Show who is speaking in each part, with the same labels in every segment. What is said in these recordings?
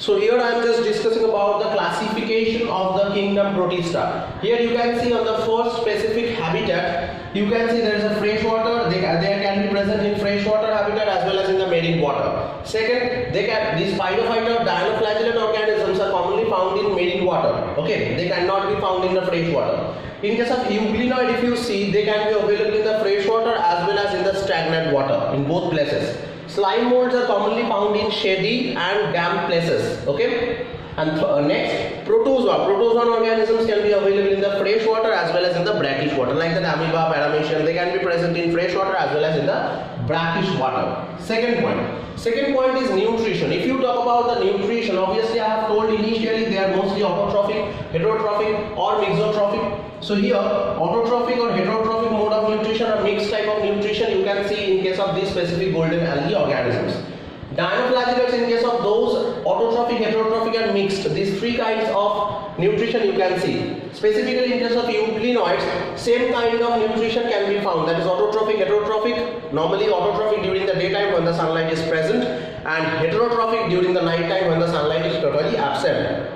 Speaker 1: So here I am just discussing about the classification of the kingdom Protista. Here you can see on the first specific habitat, you can see there is a freshwater. They can be present in freshwater habitat as well as in the marine water. Second, these phytophyta dinoflagellate organisms are commonly found in marine water. Okay, they cannot be found in the freshwater. In case of euglenoid, if you see, they can be available in the freshwater as well as in the stagnant water in both places. Slime molds are commonly found in shady and damp places. Okay, and next, protozoan organisms can be available in the freshwater as well as in the brackish water, like the amoeba, paramecium. They can be present in freshwater as well as in the brackish water. Second point is nutrition. If you talk about the nutrition, obviously I have told initially they are mostly autotrophic, heterotrophic or mixotrophic. So here autotrophic or heterotrophic mode of nutrition or mixed type of nutrition you can see in case of these specific golden algae organisms. Dinoflagellates, in case of those autotrophic, heterotrophic and mixed, these three kinds of nutrition you can see. Specifically in case of euglenoids, same kind of nutrition can be found, that is autotrophic, heterotrophic. Normally autotrophic during the daytime when the sunlight is present, and heterotrophic during the night time when the sunlight is totally absent.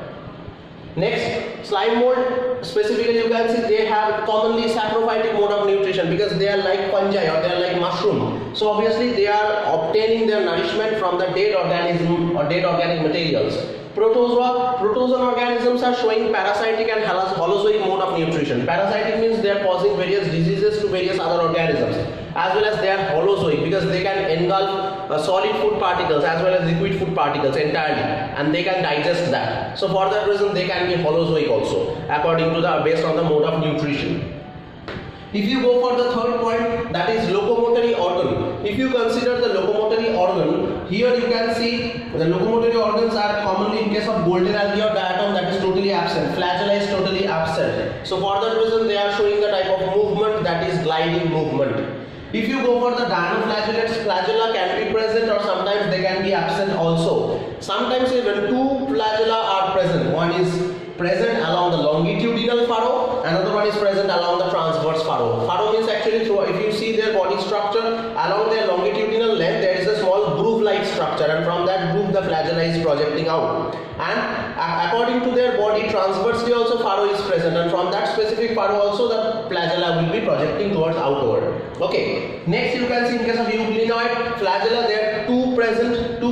Speaker 1: Next, slime mold, specifically you can see they have commonly saprophytic mode of nutrition because they are like fungi or they are like mushroom. So obviously they are obtaining their nourishment from the dead organism or dead organic materials. Protozoan organisms are showing parasitic and holozoic mode of nutrition. Parasitic means they are causing various diseases to various other organisms, as well as they are holozoic because they can engulf solid food particles as well as liquid food particles entirely, and they can digest that. So for that reason they can be holozoic also, according to based on the mode of nutrition. If you go for the third point, that is locomotory organ. If you consider the locomotory organ, here you can see the locomotory organs are commonly in case of golden algae or diatom that is totally absent. Flagella is totally absent. So for that reason they are showing the type of movement that is gliding movement. If you go for the dinoflagellates, flagella can be present or sometimes they can be absent also. Sometimes even two flagella are present. One is present along the longitudinal furrow, another one is present along the transverse furrow. Furrow means actually, if you see their body structure, along their longitudinal length there is a small groove-like structure, and from that groove the flagella is projecting out. And according to their body, transversely also furrow is present, and from that specific furrow also the flagella will be projecting towards outward. Okay. Next you can see in case of euglenoid flagella, there are two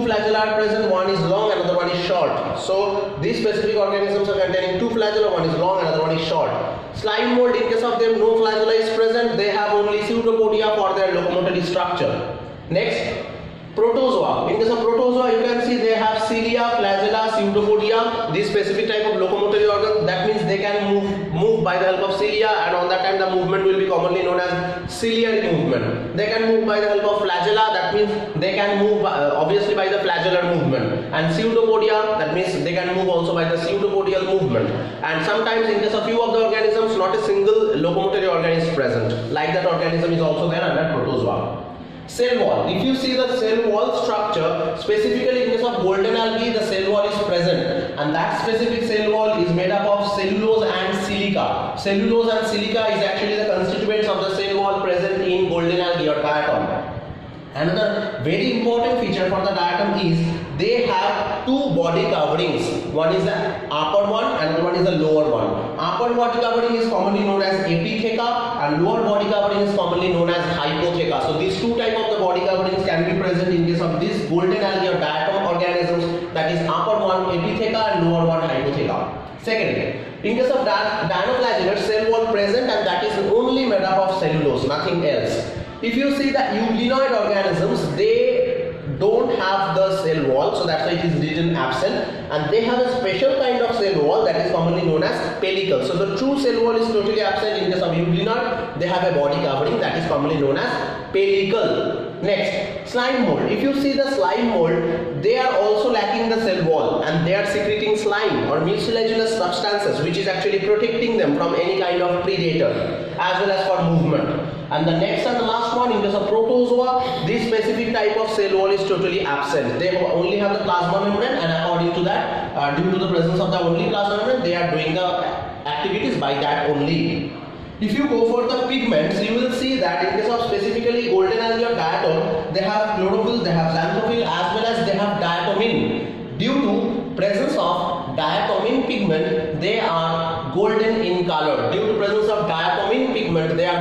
Speaker 1: flagella are present. One is long, another one is short. So these specific organisms are containing two flagella, one is long, another one is short. Slime mold, in case of them no flagella is present, they have only pseudopodia for their locomotory structure. Next, protozoa. In case of protozoa, you can see they have cilia, flagella, pseudopodia, this specific type of locomotory organ. That means they can move by the help of cilia, and on that time the movement will be commonly known as ciliary movement. They can move by the help of flagella, that means they can move obviously by the flagellar movement. And pseudopodia, that means they can move also by the pseudopodial movement. And sometimes in case of few of the organisms, not a single locomotory organ is present. Like that organism is also there under protozoa. Cell wall. If you see the cell wall structure, specifically in case of golden algae, the cell wall is present, and that specific cell wall is made up of cellulose and silica. Cellulose and silica is actually the constituents of the cell wall present in golden algae or diatom. Another very important feature for the diatom is they have two body coverings. One is the upper one, another one is the lower one. Upper body covering is commonly known as epitheca, and lower body covering is commonly known as hypotheca. So these two types of the body coverings can be present in case of these golden algae or diatom organisms, that is upper one epitheca and lower one hypotheca. Second, in case of dinoflagellates, cell wall present, and that is only made up of cellulose, nothing else. If you see the euglenoid organisms, they don't have the cell wall, so that's why it is written absent, and they have a special kind of cell wall that is commonly known as pellicle. So the true cell wall is totally absent in case of euglenoid. They have a body covering that is commonly known as pellicle. Next, slime mold. If you see the slime mold, they are also lacking the cell wall, and they are secreting slime or mucilaginous substances, which is actually protecting them from any kind of predator as well as for movement. And the next and the last one, in case of protozoa, this specific type of cell wall is totally absent. They only have the plasma membrane, and according to that, due to the presence of the only plasma membrane, they are doing the activities by that only. If you go for the pigments, you will see that in case of specifically golden algae or diatom, they have chlorophyll, they have xanthophyll, as well as they have diatomine. Due to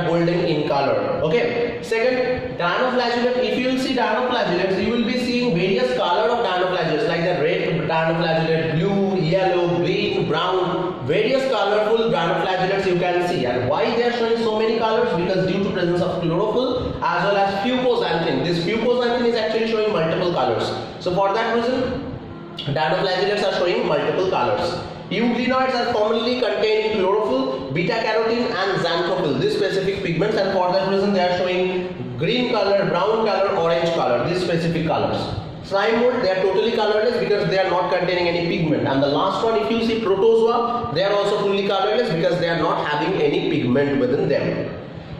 Speaker 1: are golden in color. Okay. Second, dinoflagellate. If you will see dinoflagellates, you will be seeing various color of dinoflagellates like the red dinoflagellate, blue, yellow, green, brown, various colorful dinoflagellates you can see. And why they are showing so many colors? Because due to presence of chlorophyll as well as fucoxanthin. This fucoxanthin is actually showing multiple colors. So for that reason, dinoflagellates are showing multiple colors. Euglenoids are commonly containing chlorophyll, beta carotene and xanthophyll, these specific pigments, and for that reason they are showing green color, brown color, orange color, these specific colors. Slime mold, they are totally colorless because they are not containing any pigment. And the last one, if you see protozoa, they are also fully colorless because they are not having any pigment within them.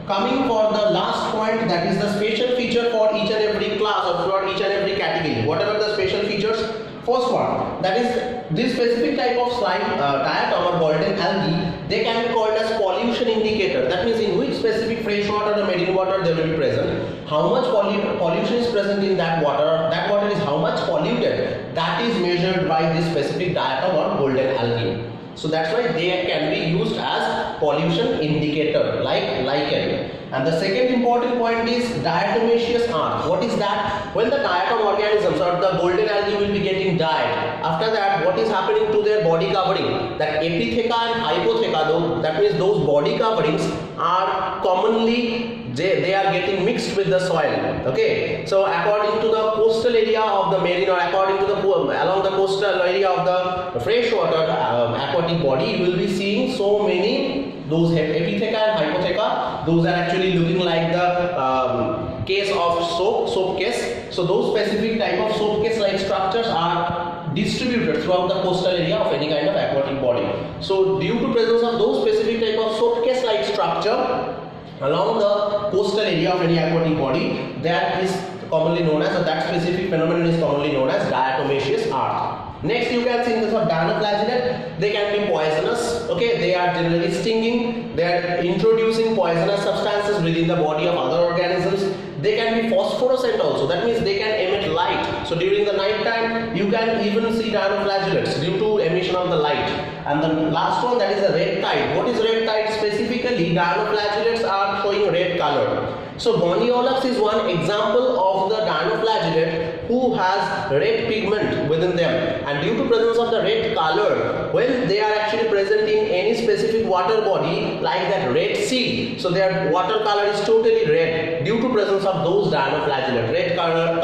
Speaker 1: Coming for the last point, that is the special feature for each and every class or for each and every category. What are the special features? First one, that is this specific type of slime, diatom or golden algae, they can be called as pollution indicator. That means in which specific fresh water or marine water they will be present. How much pollution is present in that water is how much polluted, that is measured by this specific diatom or golden algae. So that's why they can be used as pollution indicator like lichen. And the second important point is diatomaceous earth. What is that? When the diatom organisms or the golden algae will be getting died, after that what is happening to their body covering? That epitheca and hypotheca, that means those body coverings are commonly they are getting mixed with the soil. Okay, so according to the coastal area of the marine or according to the along the coastal area of the freshwater aquatic body, you will be seeing so many those epitheca and hypotheca. Those are actually looking like the case of soap case. So those specific type of soap case like structures are distributed throughout the coastal area of any kind of aquatic body. So due to presence of those specific type of soap case like structure along the coastal area of any aquatic body, that is commonly known as, or that specific phenomenon is commonly known as diatomaceous earth. Next, you can see in this one dinoflagellate, they can be poisonous. Okay, they are generally stinging, they are introducing poisonous substances within the body of other organisms. They can be phosphorescent also, that means they can emit light. So during the night time, you can even see dinoflagellates due to emission of the light. And the last one, that is the red tide. What is red tide? Specifically, dinoflagellates are showing red color. So Goniolax is one example of the dinoflagellate who has red pigment within them, and due to presence of the red color, when they are actually present in any specific water body like that Red Sea, so their water color is totally red due to presence of those dinoflagellate, red colored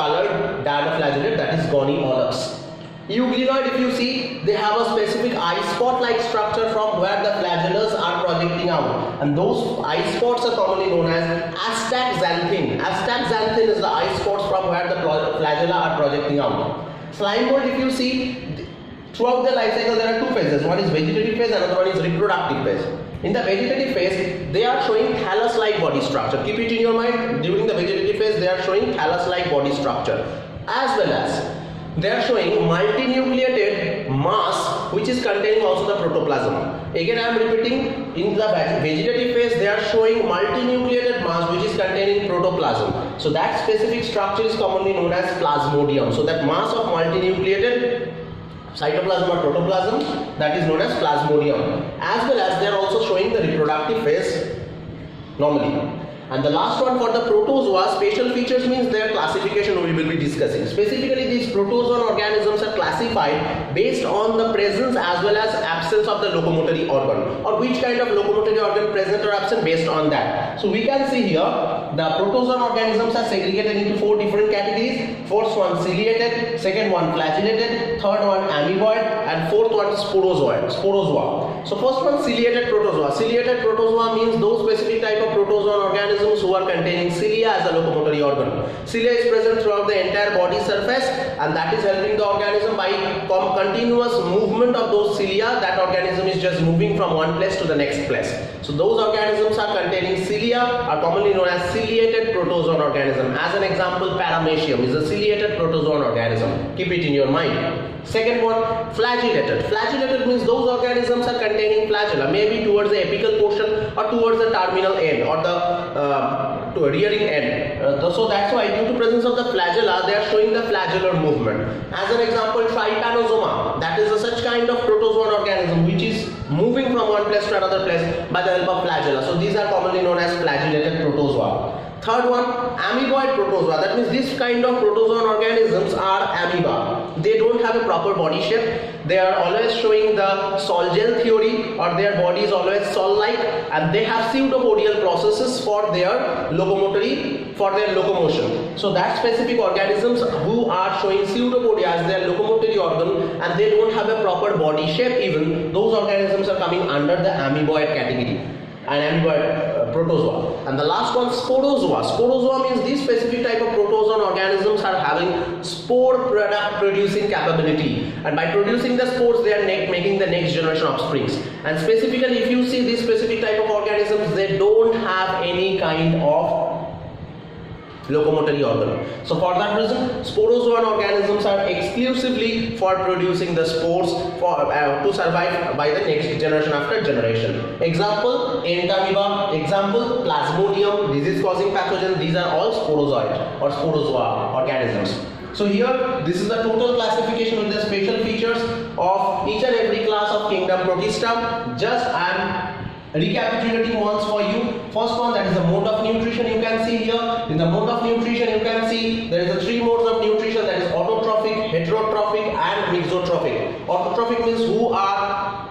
Speaker 1: dinoflagellate, that is Goniolax. Euglenoid, if you see, they have a specific eye spot like structure from where the flagellars are projecting out, and those eye spots are commonly known as astaxanthin. Astaxanthin is the eye spots from where the flagella are projecting out. Slime mold, if you see, throughout the life cycle there are two phases. One is vegetative phase, another one is reproductive phase. In the vegetative phase, they are showing thallus-like body structure. Keep it in your mind, during the vegetative phase they are showing thallus-like body structure, as well as they are showing multinucleated mass which is containing also the protoplasm. Again I am repeating, in the vegetative phase they are showing multinucleated mass which is containing protoplasm. So that specific structure is commonly known as plasmodium. So that mass of multinucleated cytoplasm or protoplasm, that is known as plasmodium. As well as they are also showing the reproductive phase normally. And the last one for the protozoa, special features means their classification we will be discussing. Specifically, these protozoan organisms are classified based on the presence as well as absence of the locomotory organ, or which kind of locomotory organ present or absent based on that. So we can see here the protozoan organisms are segregated into 4 different categories. First one ciliated, second one flagellated, third one amoeboid, and fourth one sporozoa. So first one ciliated protozoa. Ciliated protozoa means those specific type of protozoan organisms who are containing cilia as a locomotory organ. Cilia is present throughout the entire body surface, and that is helping the organism by continuous movement of those cilia. That organism is just moving from one place to the next place. So those organisms are containing cilia are commonly known as ciliated protozoan organism. As an example, paramecium is a ciliated protozoan organism. Keep it in your mind. Second one, flagellated. Flagellated means those organisms are containing flagella, maybe towards the apical portion or towards the terminal end or the rearing end. So that's why due to presence of the flagella, they are showing the flagellar movement. As an example, trypanosoma, that is a such kind of protozoan organism which is moving from one place to another place by the help of flagella. So these are commonly known as flagellated protozoa. Third one, amoeboid protozoa. That means this kind of protozoan organisms are amoeba. They don't have a proper body shape. They are always showing the sol gel theory, or their body is always sol-like, and they have pseudopodial processes for their locomotion. So that specific organisms who are showing pseudopodia as their locomotory organ, and they don't have a proper body shape even, those organisms are coming under the amoeboid category. An amoeboid protozoa. And the last one, sporozoa. Sporozoa means these specific type of protozoan organisms are having spore product producing capability, and by producing the spores they are making the next generation offsprings. And specifically, if you see these specific type of organisms, they don't have any kind of locomotory organ. So for that reason, sporozoan organisms are exclusively for producing the spores for to survive by the next generation after generation. Example, entamoeba. Example, plasmodium, disease causing pathogen. These are all sporozoid or sporozoa organisms. So here, this is the total classification with the special features of each and every class of kingdom Protista. Just I am recapitulating once for you. First one, that is the mode of nutrition. You can see here in the mode of nutrition, you can see there is the three modes of nutrition, that is autotrophic, heterotrophic and mixotrophic. Autotrophic means who are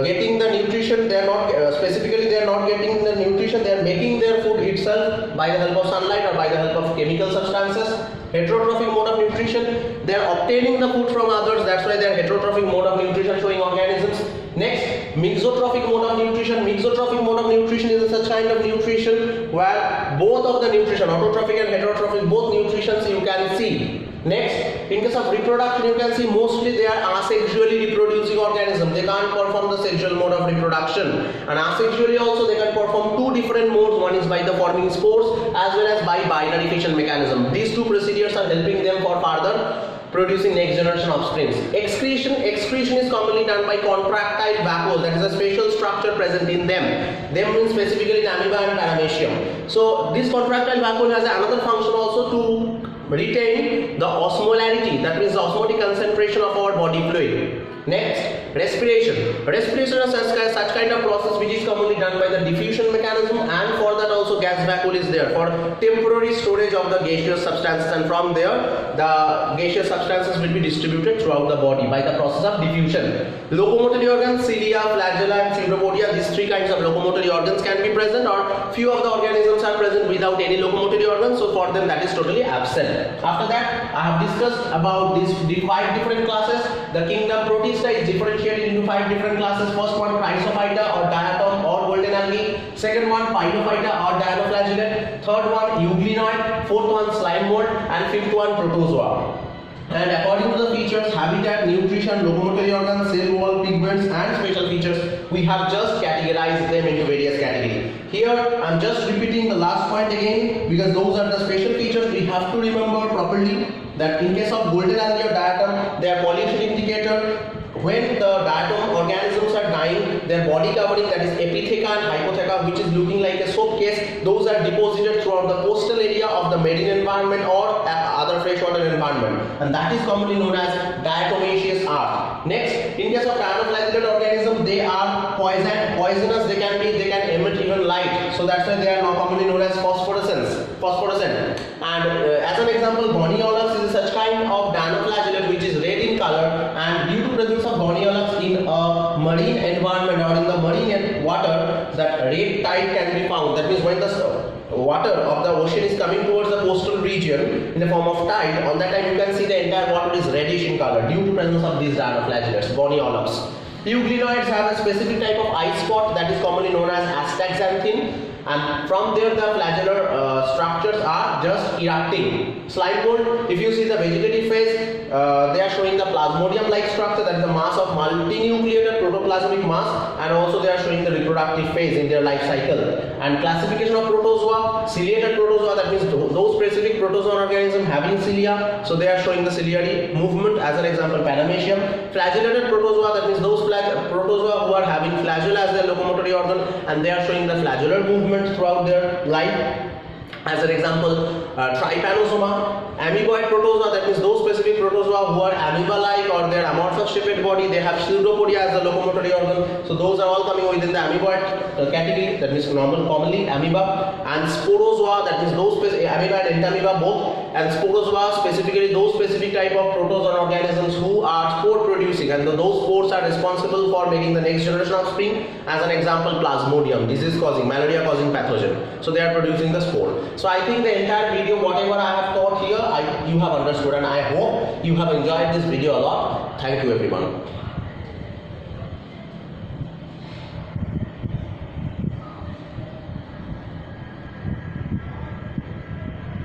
Speaker 1: getting the nutrition, they are not specifically they are not getting the nutrition, they are making their food itself by the help of sunlight or by the help of chemical substances. Heterotrophic mode of nutrition, they are obtaining the food from others, that's why they are heterotrophic mode of nutrition showing organisms. Next, mixotrophic mode of nutrition. Mixotrophic mode of nutrition is such kind of nutrition where both of the nutrition, autotrophic and heterotrophic, both nutritions you can see. Next, in case of reproduction, you can see mostly they are asexually reproducing organisms. They can't perform the sexual mode of reproduction. And asexually also they can perform two different modes. One is by the forming spores as well as by binary fission mechanism. These two procedures are helping them for further producing next generation offsprings. Excretion is commonly done by contractile vacuole, that is a special structure present in them. Them means specifically in amoeba and paramecium. So this contractile vacuole has another function also to retain the osmolarity, that means the osmotic concentration of our body fluid. Next, respiration. Respiration is such kind of process which is commonly done by the diffusion mechanism, and for that also gas vacuole is there for temporary storage of the gaseous substances, and from there the gaseous substances will be distributed throughout the body by the process of diffusion. Locomotory organs, cilia, flagella and pseudopodia, these three kinds of locomotory organs can be present, or few of the organisms are present without any locomotory organs, so for them that is totally absent. After that, I have discussed about these 5 different classes. The kingdom Protista is differentiated into 5 different classes. First one, Chrysophyta or diatom or golden algae. Second one, Phytophyta or dinoflagellate. Third one, euglenoid. Fourth one, slime mold. And fifth one, protozoa. And according to the features, habitat, nutrition, locomotory organs, cell wall, pigments and special features, we have just categorized them into various categories. Here I am just repeating the last point again because those are the special features. We have to remember properly that in case of golden algae or diatom, they are pollution indicator. When the diatom organisms are dying, their body covering, that is epitheca and hypotheca, which is looking like a soap case, those are deposited throughout the coastal area of the marine environment or other freshwater environment, and that is commonly known as diatomaceous earth. Next, in case of dinoflagellate organism, they are poisonous. They can emit even light, so that's why they are now commonly known as phosphorescent. And as an example, Boniolus is such kind of dinoflagellate which is red in color, and due to presence of Boniolus in a marine environment or in the marine water, that red tide can be found. That means when the water of the ocean is coming towards the coastal region in the form of tide, on that time you can see the entire water is reddish in color due to presence of these dinoflagellates, Boniolus. Euglenoids have a specific type of eye spot that is commonly known as astaxanthin, and from there the flagellar structures are just erupting. Slime mold, if you see the vegetative phase, they are showing the plasmodium like structure, that is the mass of multinucleated protoplasmic mass, and also they are showing the reproductive phase in their life cycle. And classification of protozoa, ciliated protozoa, that means those specific protozoan organism having cilia, so they are showing the ciliary movement, as an example paramecium. Flagellated protozoa, that means those protozoa who are having flagella as their locomotory organ, and they are showing the flagellar movement throughout their life. As an example, trypanosoma. Amoeboid protozoa, that means those specific protozoa who are amoeba-like or they are amorphous shaped body. They have pseudopodia as the locomotory organ. So those are all coming within the amoeboid category. That means commonly amoeba. And sporozoa, that means those amoeba and entamoeba both. And sporozoa specifically those specific type of protozoan organisms who are spore producing, and those spores are responsible for making the next generation of spring. As an example, Plasmodium, disease causing, malaria causing pathogen. So they are producing the spore. So I think the entire video, whatever I have taught here, you have understood, and I hope you have enjoyed this video a lot. Thank you everyone.